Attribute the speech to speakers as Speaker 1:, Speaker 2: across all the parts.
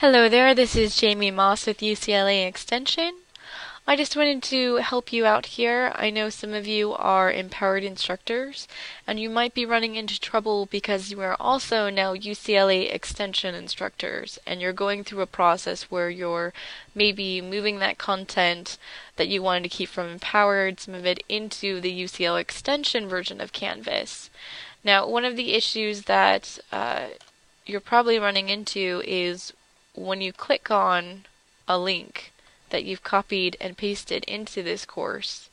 Speaker 1: Hello there, this is Jamie Moss with UCLA Extension. I just wanted to help you out here. I know some of you are empowered instructors, and you might be running into trouble because you are also now UCLA Extension instructors, and you're going through a process where you're maybe moving that content that you wanted to keep from Empowered, some of it into the UCLA Extension version of Canvas. Now, one of the issues that you're probably running into is when you click on a link that you've copied and pasted into this course,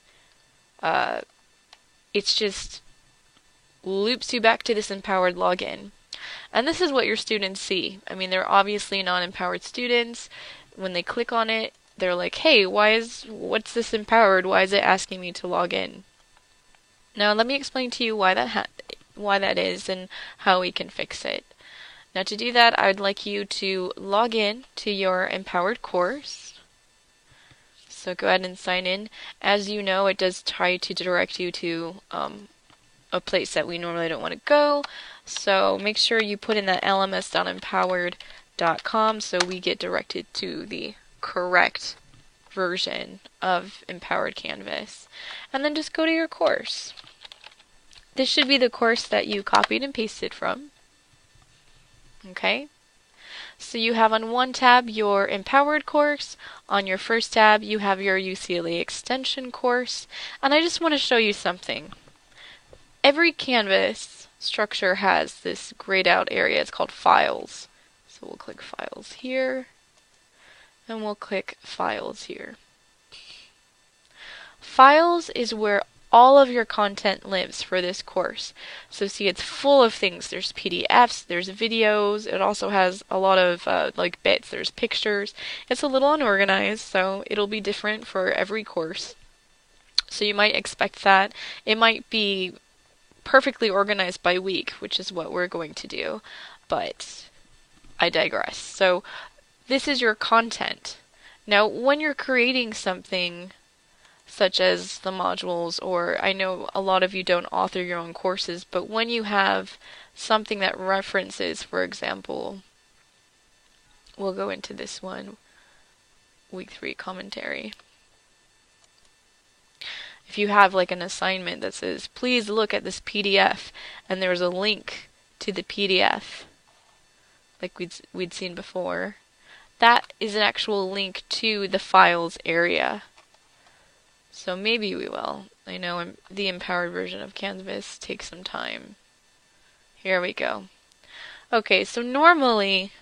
Speaker 1: it's just loops you back to this empowered login. And this is what your students see. I mean, they're obviously non-empowered students. When they click on it, they're like, hey, what's this empowered? Why is it asking me to log in? Now, let me explain to you why that is and how we can fix it. Now to do that, I'd like you to log in to your empowered course. So go ahead and sign in. As you know, it does try to direct you to a place that we normally don't want to go. So make sure you put in that lms.empowered.com so we get directed to the correct version of Empowered Canvas. And then just go to your course. This should be the course that you copied and pasted from. Okay, so you have on one tab your Empowered course, on your first tab you have your UCLA Extension course, and I just want to show you something. Every Canvas structure has this grayed out area, it's called Files. So we'll click Files here, and we'll click Files here. Files is where all of your content lives for this course. So see, it's full of things. There's PDFs, there's videos, it also has a lot of like bits, there's pictures. It's a little unorganized, so it'll be different for every course. So you might expect that. It might be perfectly organized by week, which is what we're going to do, but I digress. So this is your content. Now, when you're creating something such as the modules, or I know a lot of you don't author your own courses, but when you have something that references, for example, we'll go into this one, week 3 commentary. If you have like an assignment that says, please look at this PDF, and there's a link to the PDF, like we'd seen before, that is an actual link to the files area. So maybe we will. I know the empowered version of Canvas takes some time. Here we go. Okay, so normally,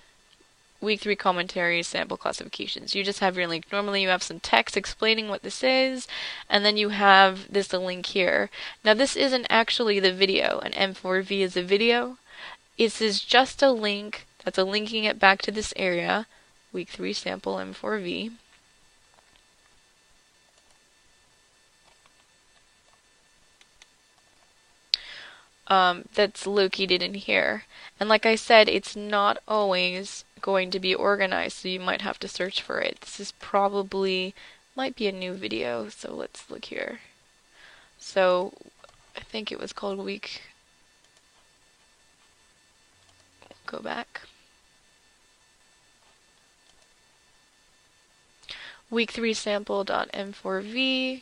Speaker 1: week 3 commentaries, sample classifications, you just have your link. Normally you have some text explaining what this is, and then you have this link here. Now this isn't actually the video. An M4V is a video. This is just a link that's linking it back to this area, week 3 sample M4V. That's located in here. And like I said, it's not always going to be organized, so you might have to search for it. This is might be a new video, so let's look here. So I think it was called go back. Week 3 sample.m4v,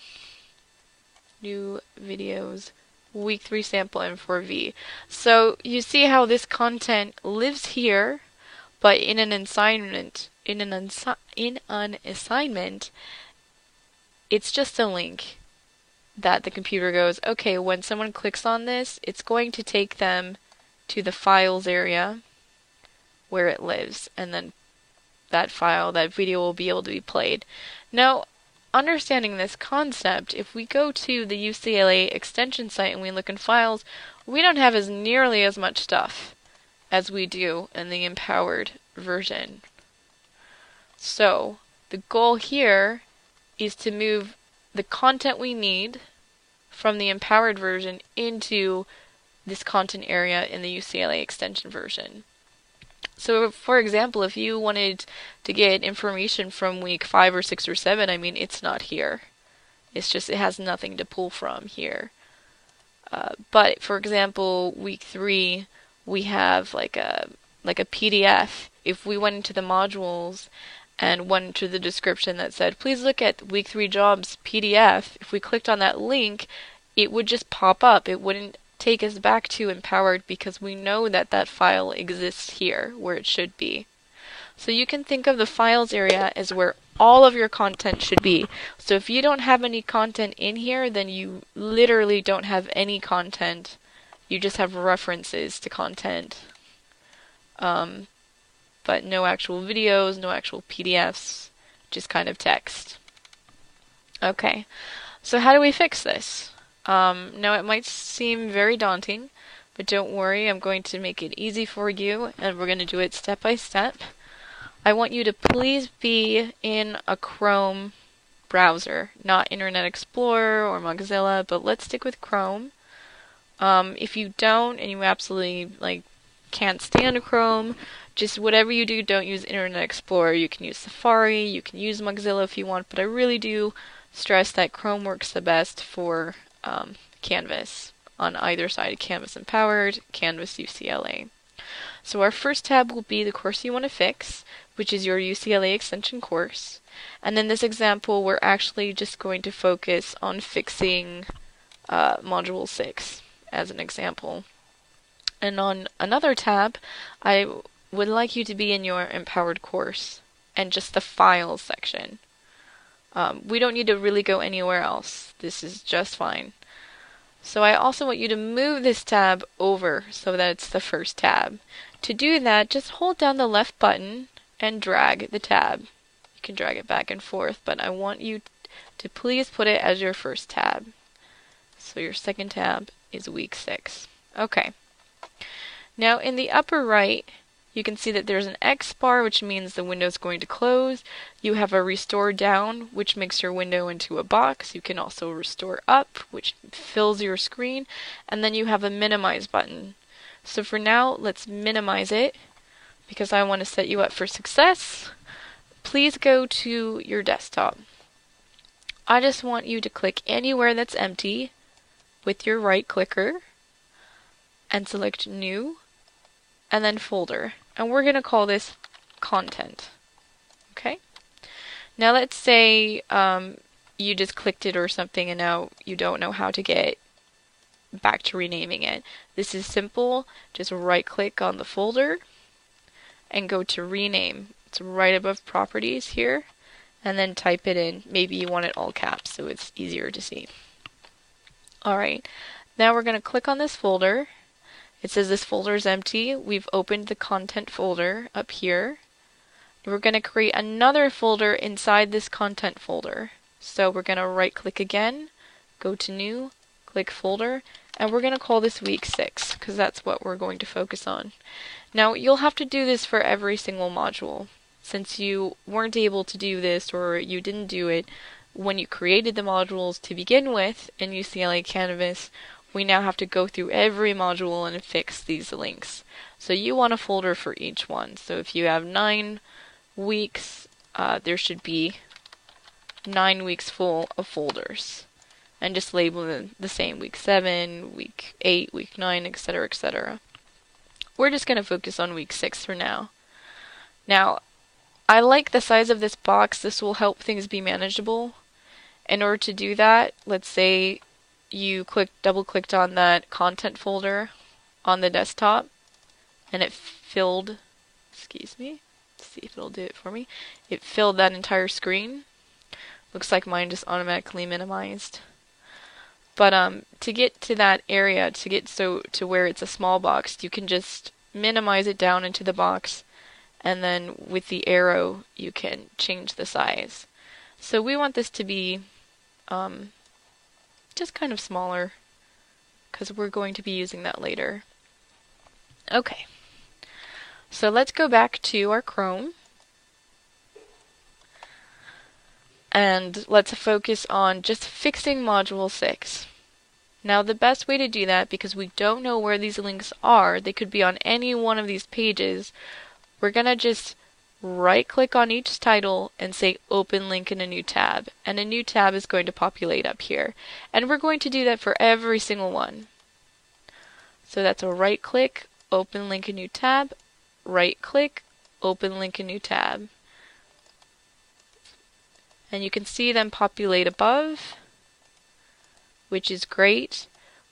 Speaker 1: new videos, week 3 sample M4V. So you see how this content lives here, but in an assignment, it's just a link that the computer goes, okay, when someone clicks on this, it's going to take them to the files area where it lives, and then that video will be able to be played. Now, understanding this concept, if we go to the UCLA Extension site and we look in files, we don't have nearly as much stuff as we do in the empowered version. So the goal here is to move the content we need from the empowered version into this content area in the UCLA Extension version. So, for example, if you wanted to get information from week 5 or 6 or 7, I mean, it's not here. It's just, it has nothing to pull from here. But, for example, week 3, we have like a PDF if we went into the modules and went into the description that said, please look at week 3 jobs PDF, if we clicked on that link, it would just pop up. It wouldn't take us back to Empowered because we know that that file exists here where it should be. So you can think of the files area as where all of your content should be. So if you don't have any content in here, then you literally don't have any content. You just have references to content. But no actual videos, no actual PDFs, just kind of text. Okay, so how do we fix this? Now it might seem very daunting, but don't worry, I'm going to make it easy for you, and we're going to do it step by step. I want you to please be in a Chrome browser, not Internet Explorer or Mozilla, but let's stick with Chrome. If you don't, and you absolutely can't stand Chrome, just whatever you do, don't use Internet Explorer. You can use Safari, you can use Mozilla if you want, but I really do stress that Chrome works the best for Canvas on either side of Canvas Empowered, Canvas UCLA. So our first tab will be the course you want to fix, which is your UCLA Extension course. And in this example, we're actually just going to focus on fixing Module 6 as an example. And on another tab, I would like you to be in your Empowered course and just the Files section. We don't need to really go anywhere else. This is just fine. So I also want you to move this tab over so that it's the first tab. To do that, just hold down the left button and drag the tab. You can drag it back and forth, but I want you to please put it as your first tab. So your second tab is week 6. Okay. Now in the upper right, you can see that there's an X bar, which means the window is going to close. You have a restore down, which makes your window into a box. You can also restore up, which fills your screen. And then you have a minimize button. So for now, let's minimize it because I want to set you up for success. Please go to your desktop. I just want you to click anywhere that's empty with your right clicker and select New and then Folder. And we're going to call this Content. Okay? Now let's say you just clicked it or something and now you don't know how to get back to renaming it. This is simple. Just right click on the folder and go to Rename. It's right above Properties here. And then type it in. Maybe you want it all caps so it's easier to see. Alright, now we're going to click on this folder. It says this folder is empty. We've opened the content folder up here. We're going to create another folder inside this content folder. So we're going to right click again, go to New, click Folder, and we're going to call this week 6 because that's what we're going to focus on. Now you'll have to do this for every single module. Since you weren't able to do this or you didn't do it when you created the modules to begin with in UCLA Canvas, we now have to go through every module and fix these links. So you want a folder for each one. So if you have 9 weeks, there should be 9 weeks full of folders. And just label them the same, week 7, week 8, week 9, etc., etc. We're just going to focus on week 6 for now. Now, I like the size of this box. This will help things be manageable. In order to do that, let's say you double-clicked on that content folder on the desktop and it filled, excuse me, let's see if it'll do it for me. It filled that entire screen. Looks like mine just automatically minimized. But to get to that area, to get to where it's a small box, you can just minimize it down into the box, and then with the arrow you can change the size. So we want this to be just kind of smaller because we're going to be using that later. Okay, so let's go back to our Chrome and let's focus on just fixing Module 6. Now the best way to do that, because we don't know where these links are, they could be on any one of these pages, we're going to just right click on each title and say open link in a new tab, and a new tab is going to populate up here, and we're going to do that for every single one. So that's a right click, open link in new tab, right click, open link in new tab. And you can see them populate above, which is great.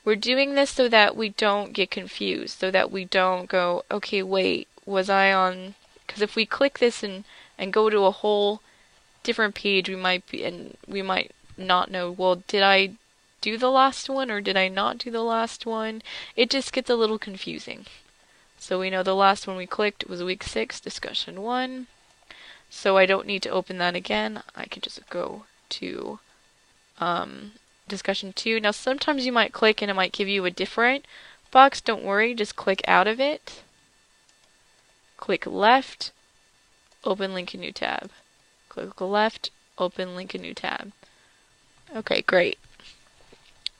Speaker 1: We're doing this so that we don't get confused, so that we don't go, okay, wait, was I on... Because if we click this and go to a whole different page, we might not know, well, did I do the last one or did I not do the last one? It just gets a little confusing. So we know the last one we clicked was week 6, discussion 1. So I don't need to open that again. I can just go to discussion 2. Now sometimes you might click and it might give you a different box. Don't worry, just click out of it. Click left, open link in new tab. Click left, open link in new tab. Okay, great.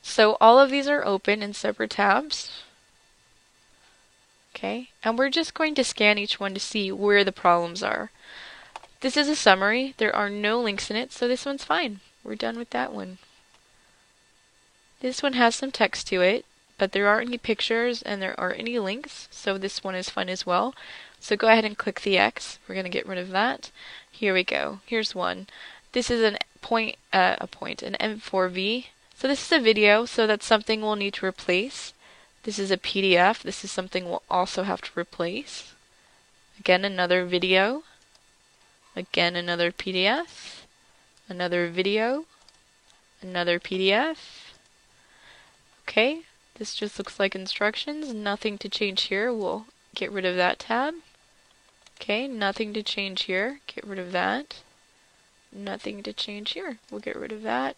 Speaker 1: So all of these are open in separate tabs. Okay, and we're just going to scan each one to see where the problems are. This is a summary. There are no links in it, so this one's fine. We're done with that one. This one has some text to it, but there aren't any pictures and there aren't any links, so this one is fine as well. So go ahead and click the X. We're going to get rid of that. Here we go. Here's one. This is an M4V. So this is a video, so that's something we'll need to replace. This is a PDF. This is something we'll also have to replace. Again, another video. Again, another PDF. Another video. Another PDF. Okay, this just looks like instructions. Nothing to change here. We'll get rid of that tab. Okay, nothing to change here. Get rid of that. Nothing to change here. We'll get rid of that.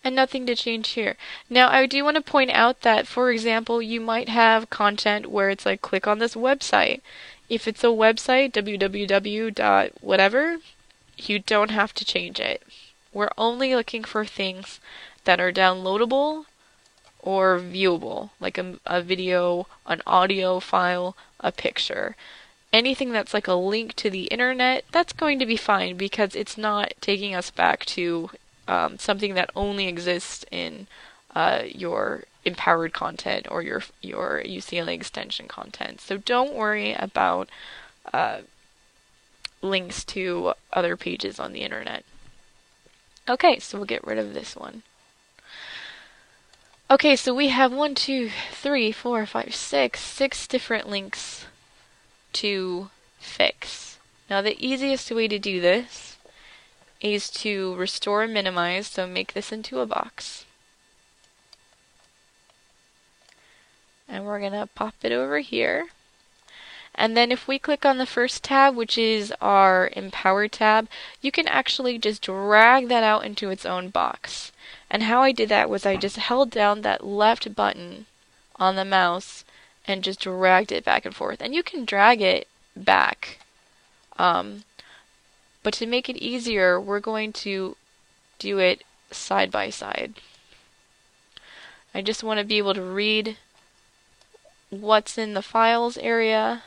Speaker 1: And nothing to change here. Now, I do want to point out that, for example, you might have content where it's like, click on this website. If it's a website, www.whatever, you don't have to change it. We're only looking for things that are downloadable or viewable, like a video, an audio file, a picture. Anything that's like a link to the internet, that's going to be fine because it's not taking us back to something that only exists in your empowered content or your UCLA extension content. So don't worry about links to other pages on the internet. Okay, so we'll get rid of this one. Okay, so we have 6 different links to fix. Now the easiest way to do this is to restore and minimize, so make this into a box. And we're going to pop it over here. And then if we click on the first tab, which is our Empower tab, you can actually just drag that out into its own box. And how I did that was I just held down that left button on the mouse and just dragged it back and forth. And you can drag it back. But to make it easier, we're going to do it side by side. I just want to be able to read what's in the files area,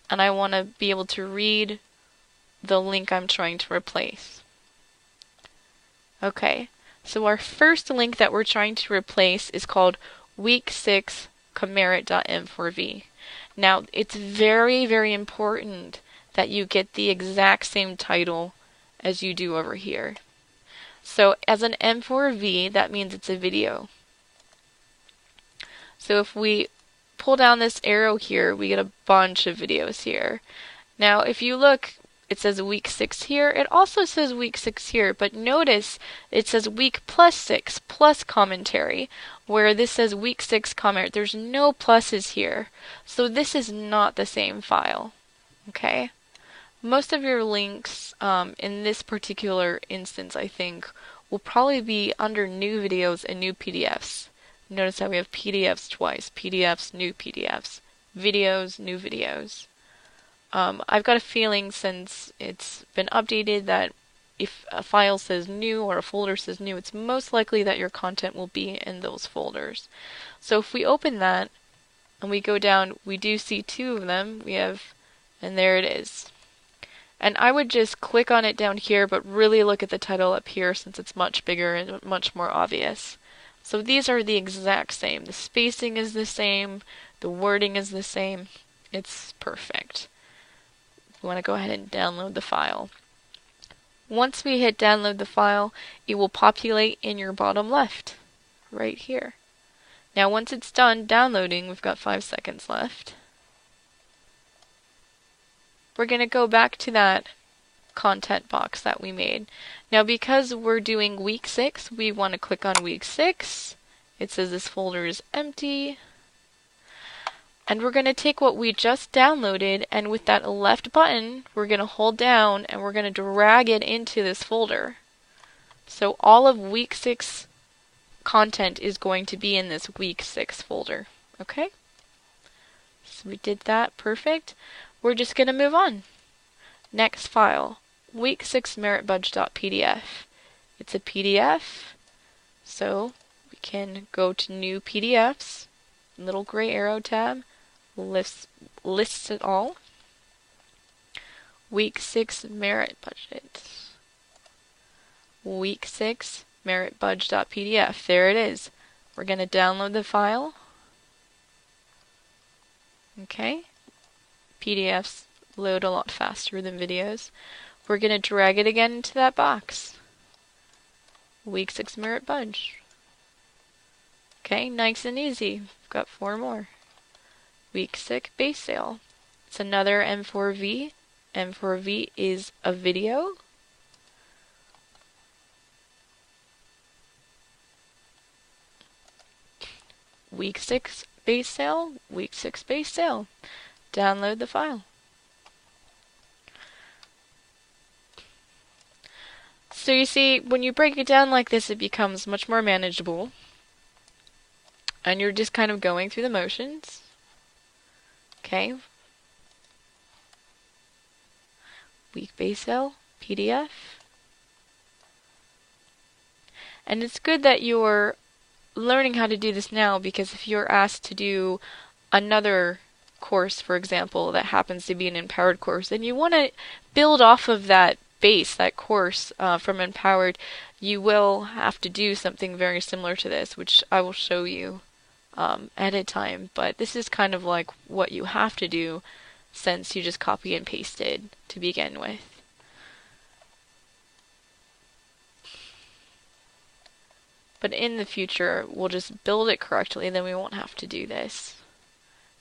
Speaker 1: and I want to be able to read the link I'm trying to replace. Okay, so our first link that we're trying to replace is called week 6 commit.m4v. Now, it's very, very important that you get the exact same title as you do over here. So as an M4V, that means it's a video. So if we pull down this arrow here, we get a bunch of videos here. Now if you look, it says week 6 here. It also says week 6 here, but notice it says week +6 plus commentary, where this says week 6 comment. There's no pluses here. So this is not the same file. Okay? Most of your links in this particular instance, I think, will probably be under new videos and new PDFs. Notice how we have PDFs twice. PDFs, new PDFs. Videos, new videos. I've got a feeling since it's been updated that if a file says new or a folder says new, it's most likely that your content will be in those folders. So if we open that and we go down, we do see 2 of them. We have, and there it is. And I would just click on it down here, but really look at the title up here since it's much bigger and much more obvious. So these are the exact same. The spacing is the same. The wording is the same. It's perfect. we want to go ahead and download the file. Once we hit download the file, it will populate in your bottom left, right here. Now once it's done downloading, we've got 5 seconds left. We're going to go back to that content box that we made. Now because we're doing week 6, we want to click on week 6. It says this folder is empty. And we're going to take what we just downloaded, and with that left button, we're going to hold down and we're going to drag it into this folder. So all of week 6 content is going to be in this week 6 folder. Okay? So we did that. Perfect. We're just going to move on. Next file, week 6 meritbudge.pdf. It's a PDF, so we can go to new PDFs, little gray arrow tab, lists it all. Week 6 merit budget. Week 6 meritbudge.pdf. There it is. We're going to download the file. Okay. PDFs load a lot faster than videos. We're going to drag it again into that box. Week 6 merit budge. Okay, nice and easy. We've got 4 more. Week 6 base sale. It's another M4V. M4V is a video. Week 6 base sale. Week 6 base sale. Download the file. So you see, when you break it down like this, it becomes much more manageable. And you're just kind of going through the motions. Okay. Week base sale, PDF. And it's good that you're learning how to do this now, because if you're asked to do another course, for example, that happens to be an Empowered course, and you want to build off of that base, that course from Empowered, you will have to do something very similar to this, which I will show you at a time. But this is kind of like what you have to do, since you just copy and pasted to begin with. But in the future, we'll just build it correctly, then we won't have to do this.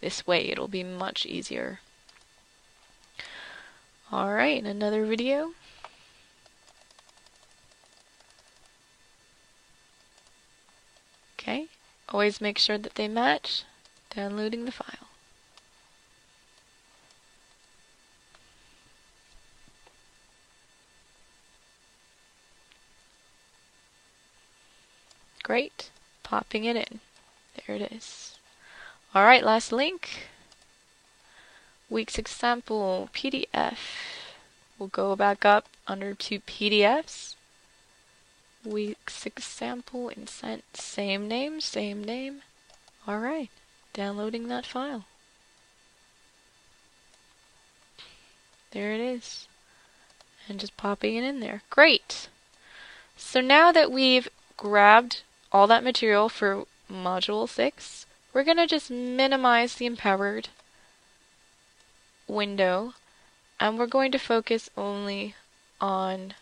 Speaker 1: This way, it'll be much easier. Alright, another video. Okay, always make sure that they match. Downloading the file. Great, popping it in. There it is. Alright, last link. Week 6 sample PDF. We'll go back up under to PDFs. Week 6 sample and sent. Same name, same name. Alright, downloading that file. There it is. And just popping it in there. Great! So now that we've grabbed all that material for Module 6, we're going to just minimize the Empowered window, and we're going to focus only on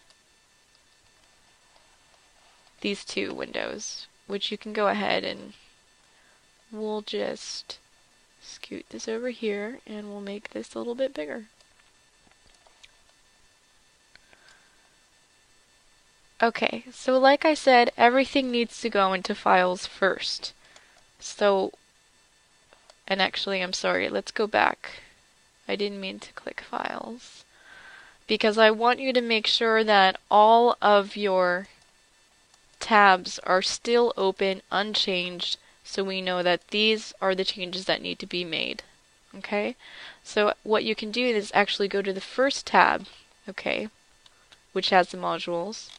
Speaker 1: these 2 windows, which you can go ahead and we'll just scoot this over here and we'll make this a little bit bigger. Okay, so like I said, everything needs to go into files first. So, and actually, I'm sorry, let's go back. I didn't mean to click files, because I want you to make sure that all of your tabs are still open, unchanged, so we know that these are the changes that need to be made. Okay, so what you can do is actually go to the first tab, okay, which has the modules,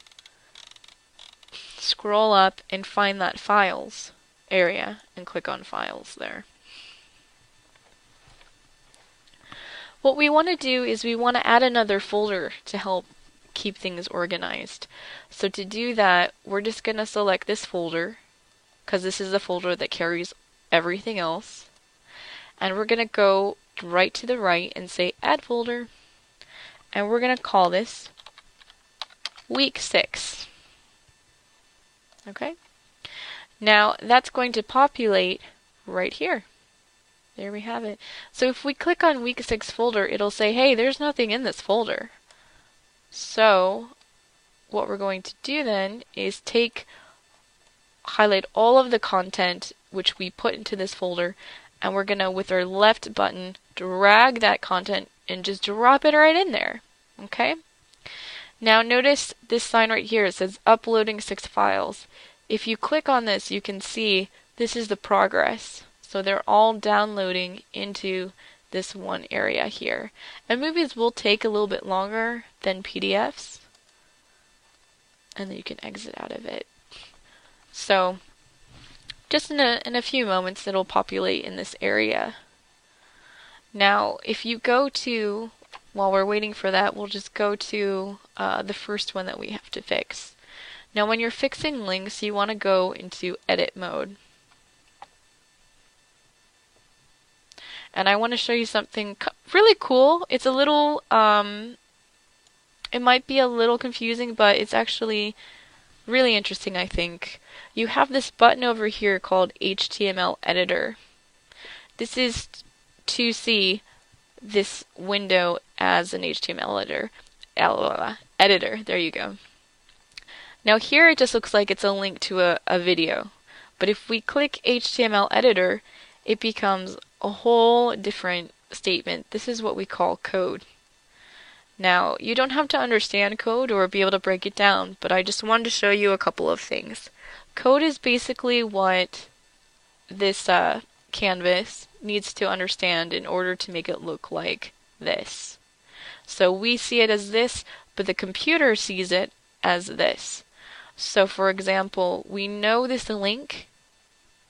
Speaker 1: scroll up and find that files area and click on files there. What we want to do is we want to add another folder to help keep things organized. So to do that, we're just going to select this folder, because this is the folder that carries everything else. And we're going to go right to the right and say add folder. and we're going to call this week 6. Okay? Now that's going to populate right here. There we have it. So if we click on week 6 folder, it'll say, hey, there's nothing in this folder. So what we're going to do then is highlight all of the content which we put into this folder, and we're going to, with our left button, drag that content and just drop it right in there. Okay? Now notice this sign right here. It says uploading 6 files. If you click on this, you can see this is the progress. So they're all downloading into this one area here. And movies will take a little bit longer than PDFs. And then you can exit out of it. So just in a few moments, it'll populate in this area. Now, if you go to, while we're waiting for that, we'll just go to the first one that we have to fix. Now, when you're fixing links, you want to go into edit mode. And I want to show you something really cool. It's a little, it might be a little confusing, but it's actually really interesting, I think. You have this button over here called HTML editor. This is to see this window as an HTML editor. There you go. Now here it just looks like it's a link to a video. But if we click HTML editor, it becomes a whole different statement. This is what we call code. Now, you don't have to understand code or be able to break it down, but I just wanted to show you a couple of things. Code is basically what this canvas needs to understand in order to make it look like this. So we see it as this, but the computer sees it as this. So for example, we know this link,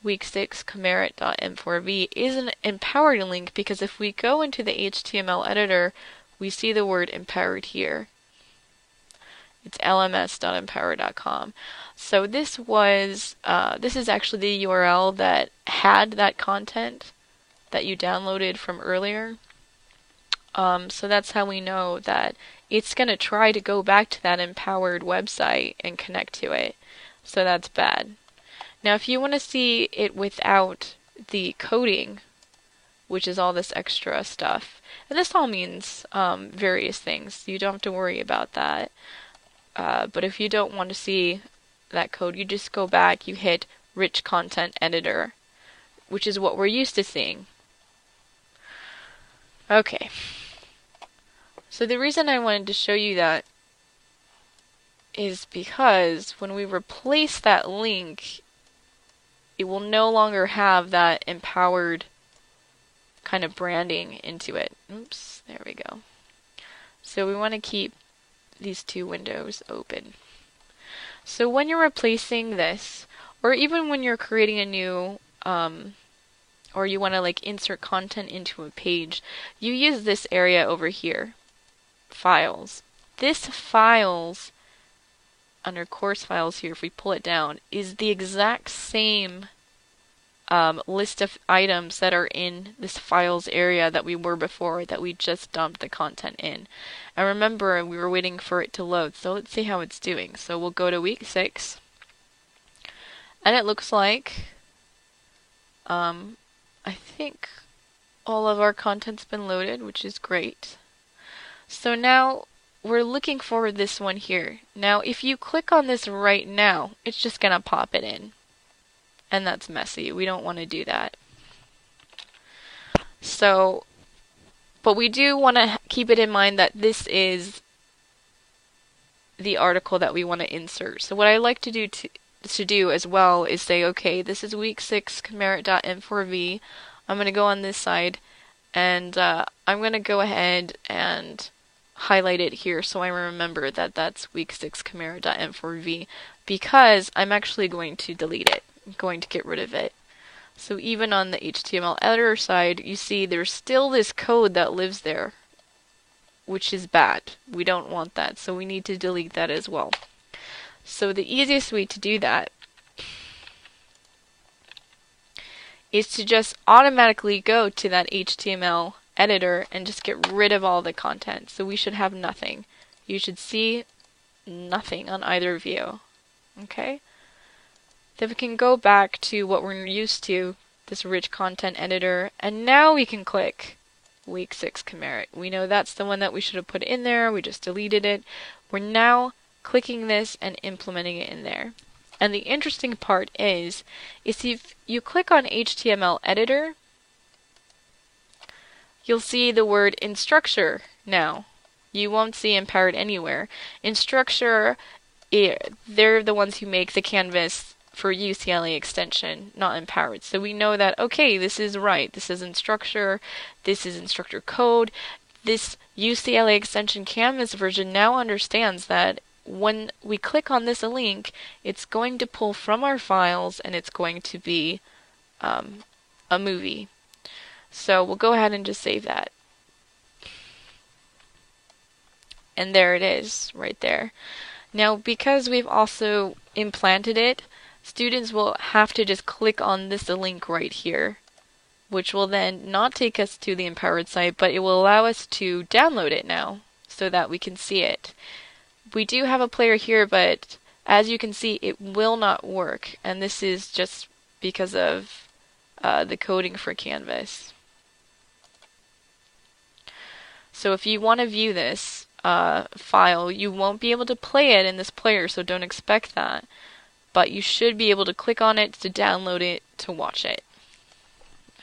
Speaker 1: week 6 commit.m4v, is an empowered link because if we go into the HTML editor, we see the word empowered here. It's lms.empower.com. So this is actually the URL that had that content that you downloaded from earlier. So that's how we know that it's going to try to go back to that empowered website and connect to it. So that's bad. Now if you want to see it without the coding, which is all this extra stuff, and this all means various things. You don't have to worry about that. But if you don't want to see that code, you just go back, you hit Rich Content Editor, which is what we're used to seeing. Okay. So the reason I wanted to show you that is because when we replace that link, it will no longer have that empowered kind of branding into it. Oops, there we go. So we want to keep these two windows open. So when you're replacing this, or even when you're creating a new, or you want to like insert content into a page, you use this area over here, files. This files, under course files here, if we pull it down, is the exact same list of items that are in this files area that we were before, that we just dumped the content in. And remember, we were waiting for it to load, so let's see how it's doing. So we'll go to week 6, and it looks like I think all of our content's been loaded, which is great. So now we're looking for this one here. Now if you click on this right now, it's just gonna pop it in. And that's messy. We don't want to do that. So, but we do want to keep it in mind that this is the article that we want to insert. So what I like to do as well is say, okay, this is week 6 commit.m4v. I'm going to go on this side, and I'm going to go ahead and highlight it here so I remember that that's week 6 commit.m4v, because I'm actually going to delete it. I'm going to get rid of it. So even on the HTML editor side, you see there's still this code that lives there, which is bad. We don't want that, so we need to delete that as well. So the easiest way to do that is to just automatically go to that HTML editor and just get rid of all the content. So we should have nothing. You should see nothing on either view. Okay? Then we can go back to what we're used to, this rich content editor, and now we can click week 6 commit. We know that's the one that we should have put in there. We just deleted it. We're now clicking this and implementing it in there. And the interesting part is if you click on HTML editor, you'll see the word instructure now. You won't see empowered anywhere. Instructure, they're the ones who make the canvas for UCLA extension, not empowered. So we know that, okay, this is right. This is instructure. This is instructor code. This UCLA extension canvas version now understands that when we click on this link, it's going to pull from our files and it's going to be a movie. So we'll go ahead and just save that. And there it is, right there. Now, because we've also implanted it, students will have to just click on this link right here, which will then not take us to the empowered site, but it will allow us to download it now so that we can see it. We do have a player here, but as you can see, it will not work. And this is just because of the coding for Canvas. So if you want to view this file, you won't be able to play it in this player, so don't expect that. But you should be able to click on it to download it to watch it.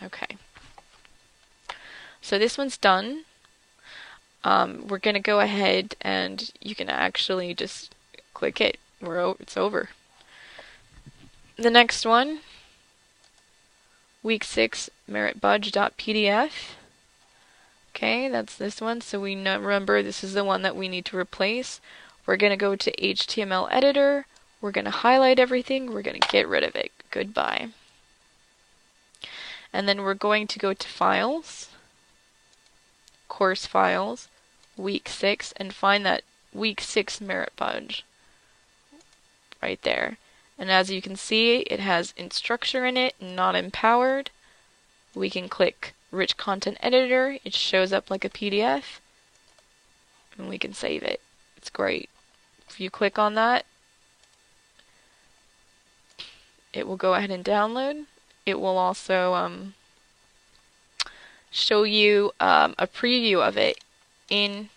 Speaker 1: Okay. So this one's done. We're going to go ahead and you can actually just click it. It's over. The next one, week 6 meritbudge.pdf. Okay, that's this one. So we remember this is the one that we need to replace. We're going to go to HTML editor. We're going to highlight everything. We're going to get rid of it. Goodbye. And then we're going to go to files, course files, week 6, and find that week 6 merit budge right there. And as you can see, it has instructure in it, not empowered. We can click rich content editor. It shows up like a PDF, and we can save it. It's great. If you click on that, it will go ahead and download. It will also show you a preview of it in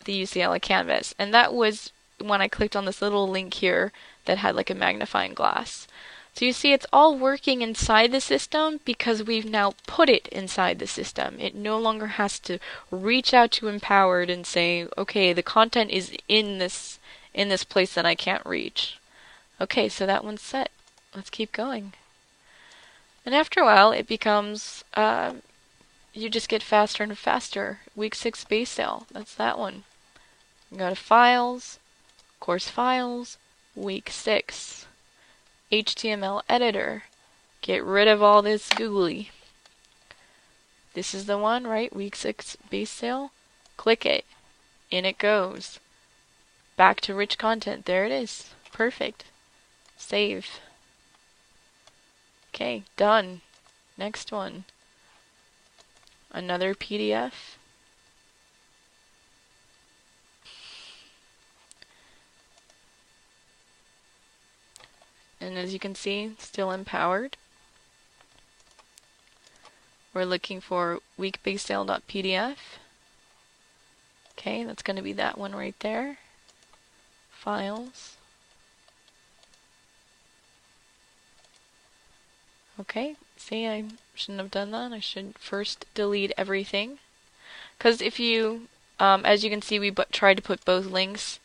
Speaker 1: the UCLA canvas. And that was when I clicked on this little link here that had like a magnifying glass. So you see it's all working inside the system because we've now put it inside the system. It no longer has to reach out to Empowered and say, okay, the content is in this place that I can't reach. Okay, so that one's set. Let's keep going. And after a while, it becomes, you just get faster and faster. Week 6 base sale, that's that one. You go to Files, Course Files, Week 6. HTML Editor. Get rid of all this googly. This is the one, right? Week 6 base sale. Click it. In it goes. Back to rich content. There it is. Perfect. Save. Okay, done. Next one. Another PDF. And as you can see, still empowered. We're looking for weekbasedale.pdf. Okay, that's going to be that one right there. Files. Okay, see, I shouldn't have done that. I should first delete everything. Because if you, as you can see, we tried to put both links.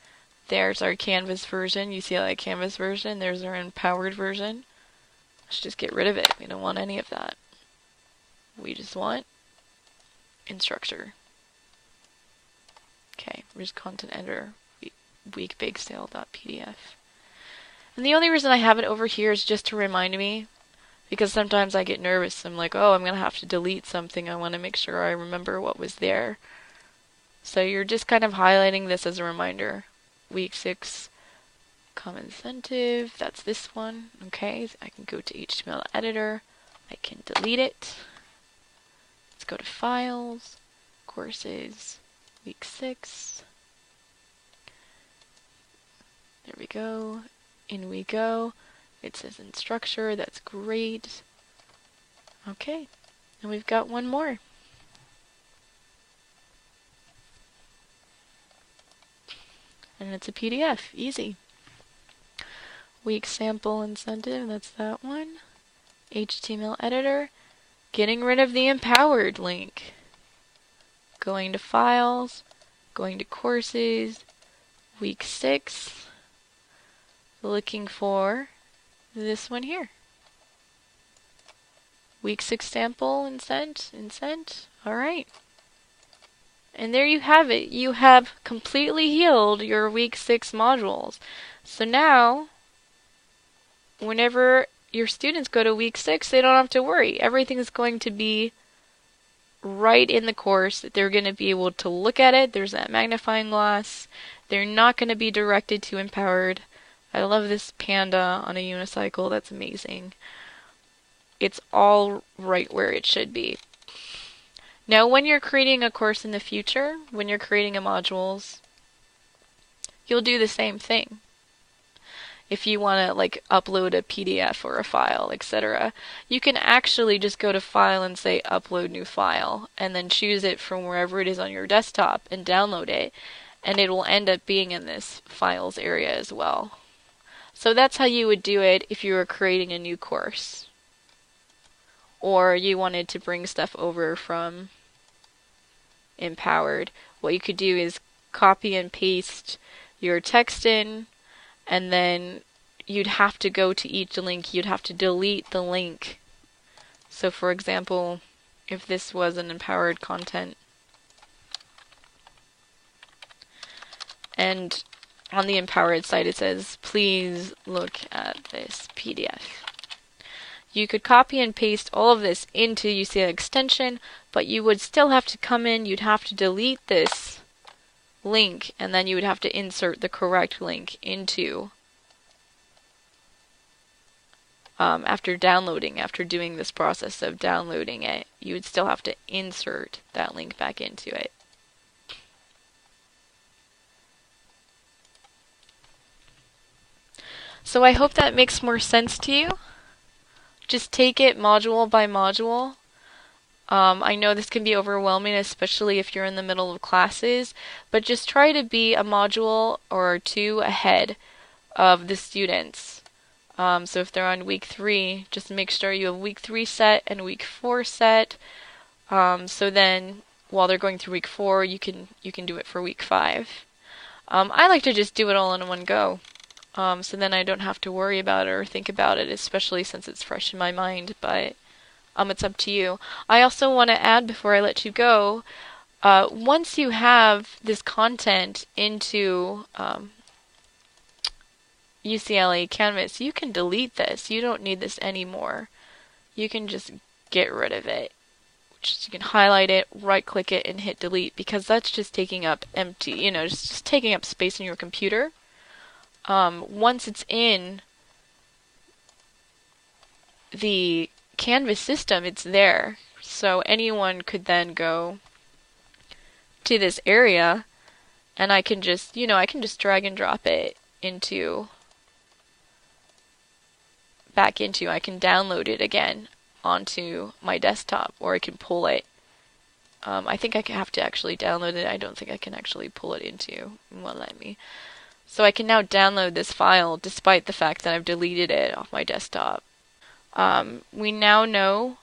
Speaker 1: There's our Canvas version. You see like Canvas version. There's our empowered version. Let's just get rid of it. We don't want any of that. We just want instructor. Okay, here's content editor, weekbasedale.pdf. And the only reason I have it over here is just to remind me, because sometimes I get nervous. I'm like, oh, I'm going to have to delete something. I want to make sure I remember what was there. So you're just kind of highlighting this as a reminder. Week 6 common incentive, that's this one. Okay, I can go to HTML editor, I can delete it. Let's go to Files, Courses, Week 6. There we go. In we go. It says in structure. That's great. Okay. And we've got one more. And it's a PDF. Easy. Week sample incentive. That's that one. HTML editor. Getting rid of the empowered link. Going to Files. Going to Courses. Week 6. Looking for this one here. Week 6 sample incent. Alright. And there you have it. You have completely healed your week 6 modules. So now, whenever your students go to week 6, they don't have to worry. Everything is going to be right in the course. They're going to be able to look at it. There's that magnifying glass. They're not going to be directed to empowered. I love this panda on a unicycle. That's amazing. It's all right where it should be. Now, when you're creating a course in the future, when you're creating a modules, you'll do the same thing. If you want to like upload a PDF or a file, etc., you can actually just go to File and say Upload New File, and then choose it from wherever it is on your desktop and download it, and it will end up being in this Files area as well. So that's how you would do it if you were creating a new course. Or you wanted to bring stuff over from Empowered. What you could do is copy and paste your text in, and then you'd have to go to each link. You'd have to delete the link. So for example, if this was an empowered content, and on the empowered site it says, please look at this PDF. You could copy and paste all of this into Ucla extension, but you would still have to come in, you'd have to delete this link, and then you would have to insert the correct link into, after doing this process of downloading it, you would still have to insert that link back into it. So I hope that makes more sense to you. Just take it module by module. I know this can be overwhelming, especially if you're in the middle of classes, but just try to be a module or two ahead of the students. So if they're on week 3, just make sure you have week 3 set and week 4 set. So then while they're going through week 4, you can do it for week 5. I like to just do it all in one go. So then I don't have to worry about it or think about it, especially since it's fresh in my mind, but it's up to you. I also want to add before I let you go, once you have this content into UCLA Canvas, you can delete this. You don't need this anymore. You can just get rid of it. You can highlight it, right click it, and hit delete, because that's just taking up empty, just taking up space in your computer. Once it's in the Canvas system, it's there. So anyone could then go to this area, and I can just, I can just drag and drop it back into, I can download it again onto my desktop, or I can pull it. I think I have to actually download it. I don't think I can actually pull it into, it won't let me. So I can now download this file despite the fact that I've deleted it off my desktop. We now know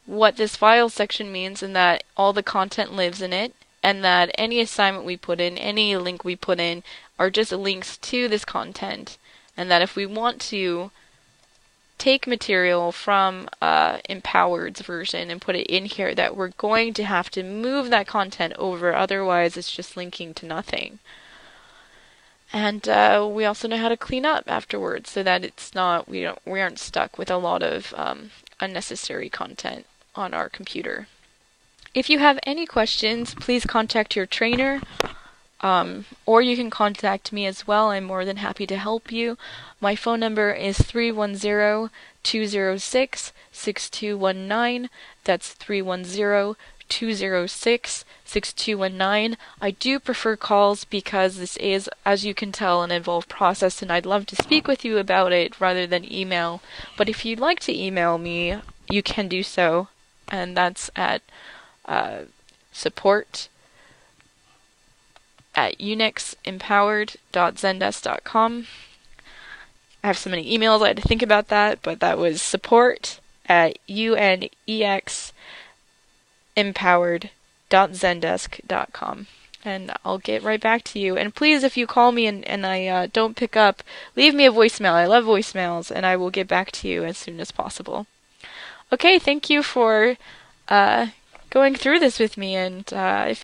Speaker 1: what this file section means, and that all the content lives in it, and that any assignment we put in, any link we put in, are just links to this content, and that if we want to take material from Empowered's version and put it in here, that we're going to have to move that content over, otherwise it's just linking to nothing. And we also know how to clean up afterwards, so that it's not, we aren't stuck with a lot of unnecessary content on our computer. If you have any questions, please contact your trainer. Or you can contact me as well. I'm more than happy to help you. My phone number is 310-206-6219. That's 310-206-6219. I do prefer calls because this is, as you can tell, an involved process, and I'd love to speak with you about it rather than email. But if you'd like to email me, you can do so, and that's at support@unixempowered.zendesk.com. I have so many emails, I had to think about that, but that was support@unixempowered.zendesk.com. And I'll get right back to you. And please, if you call me and I don't pick up, leave me a voicemail. I love voicemails, and I will get back to you as soon as possible. Okay, thank you for going through this with me, and if